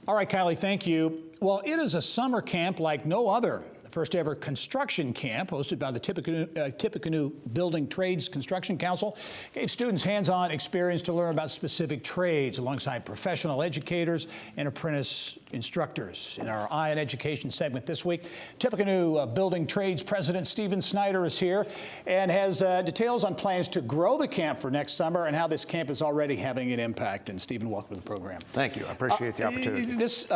All right, Kylie, thank you. Well, it is a summer camp like no other. The first ever construction camp hosted by the Tippecanoe Building Trades Construction Council gave students hands-on experience to learn about specific trades alongside professional educators and apprentice instructors. In our Eye on Education segment this week, Tippecanoe Building Trades President Snyder is here and has details on plans to grow the camp for next summer and how this camp is already having an impact. And Stephen, welcome to the program. Thank you. I appreciate the opportunity. This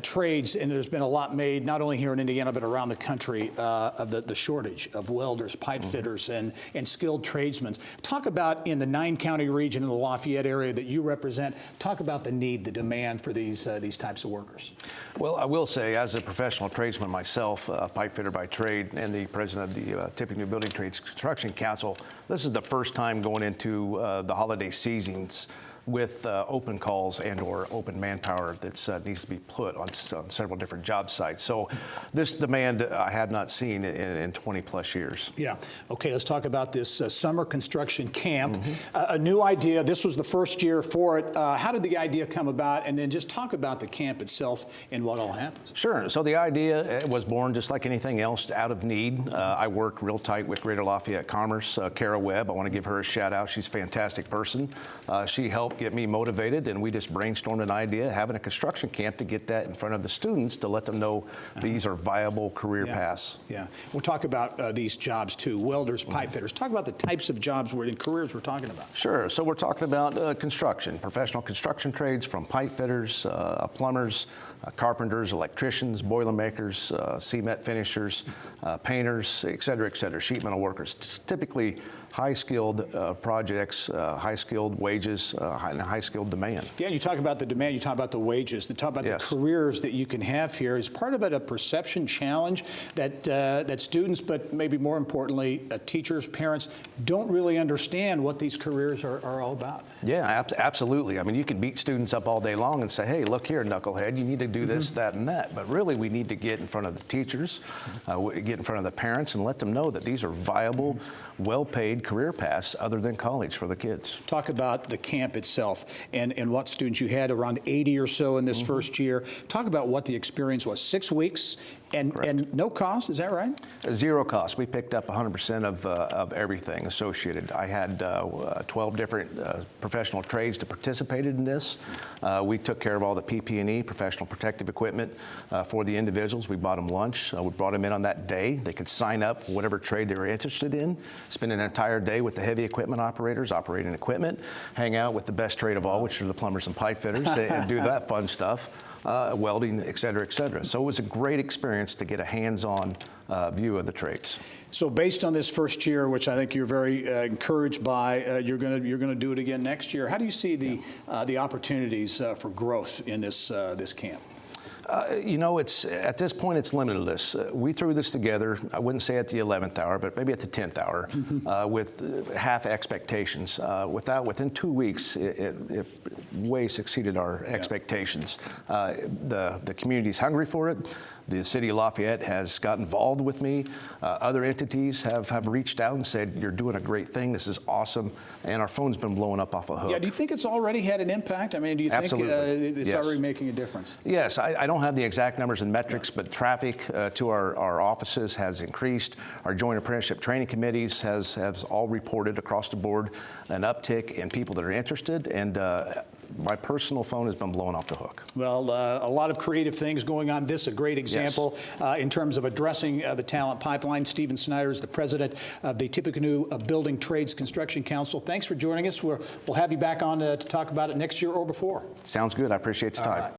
trades, and there's been a lot made, not only here in Indiana, but around the country, of the shortage of welders, pipe fitters, and skilled tradesmen. Talk about, in the 9-county region in the Lafayette area that you represent, talk about the need, the demand for these types of workers. Well, I will say, as a professional tradesman myself, a pipe fitter by trade, and the president of the Tippecanoe Building Trades Construction Council, this is the first time going into the holiday seasons with open calls and or open manpower that needs to be put on several different job sites. So this demand I had not seen in 20 plus years. Yeah. Okay, let's talk about this summer construction camp. A new idea. This was the first year for it. How did the idea come about? And then just talk about the camp itself and what all happens. Sure. So the idea was born just like anything else out of need. I work real tight with Greater Lafayette Commerce. Kara Webb, I want to give her a shout out. She's a fantastic person. She helped get me motivated, and we just brainstormed an idea, having a construction camp to get that in front of the students to let them know these are viable career paths. Yeah. We'll talk about these jobs too, welders, pipe fitters. Talk about the types of jobs and careers we're talking about. Sure. So we're talking about construction, professional construction trades, from pipe fitters, plumbers, carpenters, electricians, boilermakers, cement finishers, painters, et cetera, sheet metal workers. Typically high-skilled projects, high-skilled wages, and high-skilled demand. Yeah, you talk about the demand, you talk about the wages, you talk about the careers that you can have here. Is part of it a perception challenge that students, but maybe more importantly, teachers, parents, don't really understand what these careers are all about? Yeah, absolutely. I mean, you can beat students up all day long and say, hey, look here, knucklehead, you need to do this, that, and that. But really, we need to get in front of the teachers, get in front of the parents, and let them know that these are viable, well-paid career paths other than college for the kids. Talk about the camp itself and what students you had, around 80 or so in this first year. Talk about what the experience was. 6 weeks and no cost, is that right? Zero cost. We picked up 100% of everything associated. I had 12 different professional trades that participated in this. We took care of all the PP&E, professional protective equipment, for the individuals. We bought them lunch. We brought them in on that day. They could sign up whatever trade they were interested in, spend an entire day with the heavy equipment operators, operating equipment, hang out with the best trade of all, which are the plumbers and pipe fitters, and do that fun stuff. Welding, et cetera, et cetera. So it was a great experience to get a hands-on view of the trades. So based on this first year, which I think you're very encouraged by, you're going to do it again next year. How do you see the opportunities for growth in this camp? You know, it's at this point it's limitless. We threw this together, I wouldn't say at the 11th hour, but maybe at the 10th hour, with half expectations. Within 2 weeks, it way succeeded our expectations. The community's hungry for it. The city of Lafayette has got involved with me. Other entities have reached out and said, you're doing a great thing, this is awesome, and our phone's been blowing up off a hook. Yeah, do you think it's already had an impact? I mean, do you think it's already making a difference? Yes, I don't have the exact numbers and metrics, but traffic to our offices has increased. Our joint apprenticeship training committees has all reported across the board an uptick in people that are interested, and my personal phone has been blown off the hook. Well, a lot of creative things going on. This is a great example in terms of addressing the talent pipeline. Snyder is the president of the Tippecanoe Building Trades Construction Council. Thanks for joining us. We'll have you back on to talk about it next year or before. Sounds good. I appreciate the time.